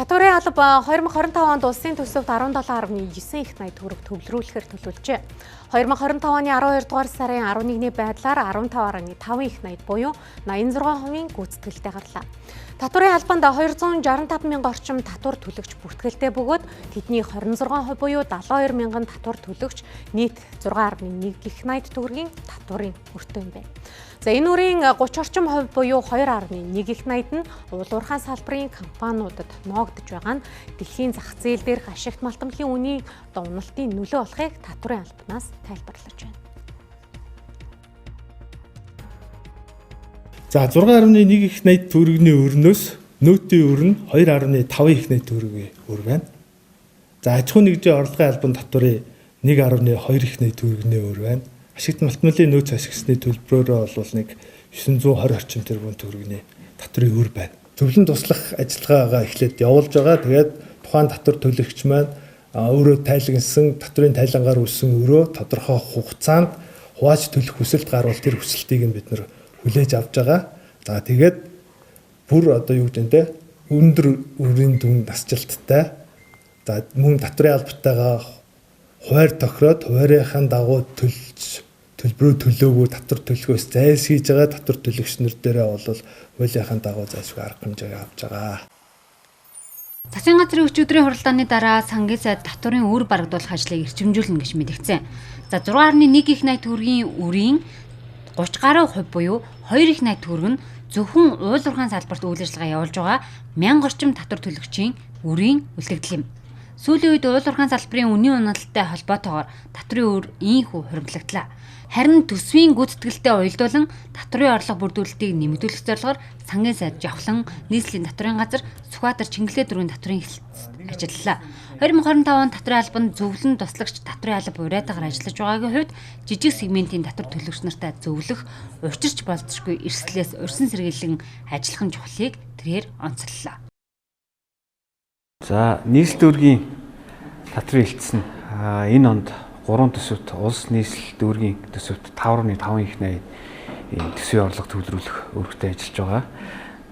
Татварын алба 2025 онд улсын төсөвт 17.9 их найд төгрөг төвлөрүүлэхээр төлөвлөжээ. 2025 оны 12 дугаар сарын 11-ний байдлаар 15.5 их найд буюу 86% гүйцэтгэлтэй гарлаа. Татварын албанд 265 мянган орчим татвар төлөгч бүртгэлтэй бөгөөд тэдний 26% буюу 72 мянган татвар төлөгч нийт 6.1 их найд төгрөгийн татварын өртөө юм байна. За энэ үрийн 30 орчим хувь буюу 2.1 их найд нь уул уурхайн салбарын компаниудад ноогдож байгаа нь дэлхийн зах зээл дээрх ашигт малтамлын үнийн уналтын нөлөө болохыг татварын албанаас тайлбарлаж байна. За 6.1 их найд төгрөгийн өрнөөс нөөтийн өр нь 2.5 их найд төгрөгийн өр байна. За аж ахуй нэгжийн орлогын албан татварын 1.2 их найд төгрөгийн өр байна. Ашигт малтмалын нөөц ашигласны төлбөрөөрөө бол нэг 920 орчим тэрбум төгрөгийн татварын өр байна. Төвлөн туслах ажиллагаагаа эхлээд явуулж байгаа. Тэгээд тухайн татвар төлөгч маань өөрөө тайлагнсан татварын тайлангаар үүссэн өрөө тодорхой хугацаанд хувааж төлөх хүсэлт гарвал тэр хүсэлтийг нь бид нэр хүлээж авч байгаа. За тэгээд бүр одоо юу гэж нэ өндөр өрийн дүн насжилттай. За мөн татварын албатайгаа хуваар тохироод хуваарийнхаа дагуу төлбөрөө төлөөгүй татвар төлөхөөс зайлсхийж байгаа татвар төлөгч нар дээрээ бол хуулийнхаа дагуу зайлшгүй арга хэмжээ авч байгаа. Засгийн газрын өчигдрийн хуралдааны дараа сангийн сайд татварын үр барагдуулах ажлыг эрчимжүүлнэ гэж мэдгдсэн. За 6.1 их найд төгрөгийн үрийн 30 гаруй хувь буюу 2 их найд төгрөг нь зөвхөн уул уурхайн салбарт үйл ажиллагаа явуулж байгаа 1000 орчим татвар төлөгчийн үрийн үлдэгдэл юм. Сүүлийн үед уул уурхайн салбарын үнийн уналттай холбоотойгоор татварын үр ийхүү хуримтлагдлаа. Харин төсвийн гүйцэтгэлтэй уялдуулан татварын орлого бүрдүүлэлтийг нэмэгдүүлэх зорилгоор сангийн сайд Жавхлан нийслэлийн татварын газар Сүхбаатар Чингэлээ дөрвийн татварын хэлтсэд ажиллалаа. 2025 он татварын албанд зөвлөн туслагч татварын алба уриатаагаар ажиллаж байгаагийн хувьд жижиг сегментийн татвар төлөгч нартай зөвлөх учирч болзошгүй эрсдлээс урьсан сэргийлэн ажиллах нь чухлыг тэрээр онцоллоо. За нийслэл дүүргийн татварын хэлтс нь энэ онд 3 төсөвт улс нийслэл дүүргийн төсөвт 5.5 их найд төсвийн орлого төвлөрүүлэх үүрэгтэй ажиллаж байгаа.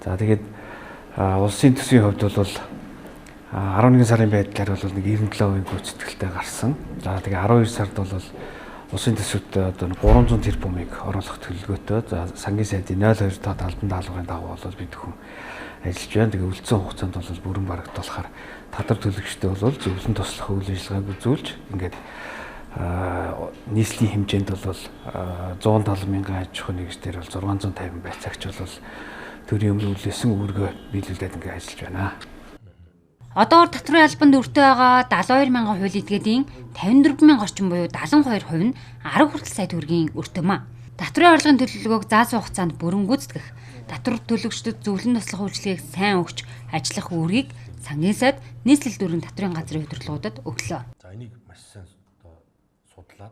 За тэгээд улсын төсвийн хувьд бол 11 сарын байдлаар бол нэг 97% гүйцэтгэлтэй гарсан. За тэгээд 12 сард бол улсын төсөвт одоо 300 тэрбумыг оруулах төлөвлөгөөтэй. За сангийн сайдын 02 тоод албан даалгаврын дагуу бол бид хүн ажиллаж байна. Тэгээд үлдсэн хугацаанд бол бүрэн барагдуулахаар татвар төлөгчтэй бол зөвлөн туслах үйл ажиллагааг үзүүлж ингээд нийслэлийн хэмжээнд бол 170 мянган аж ахуй нэгж дээр бол 650 байцаагч бол төрийн өмнүүлсэн үүргээ биелүүлээд ингээд ажиллаж байна. Одоор татварын албанд өртөө байгаа 72 мянган хууль эдгээдийн 54 мянган орчим буюу 72% нь 10 хүртэл сая төгрөгийн өртөө маа. Татварын орлогын төлөвлөгөөг заасан хугацаанд бүрэн гүйцэтгэх, татвар төлөгчдөд зөвлөн туслах үйлчилгээг сайн өгч ажиллах үүргийг сангийн сайд нийслэл дүүргийн татварын газрын удирдлагуудад өглөө. За энийг маш сайн судлаад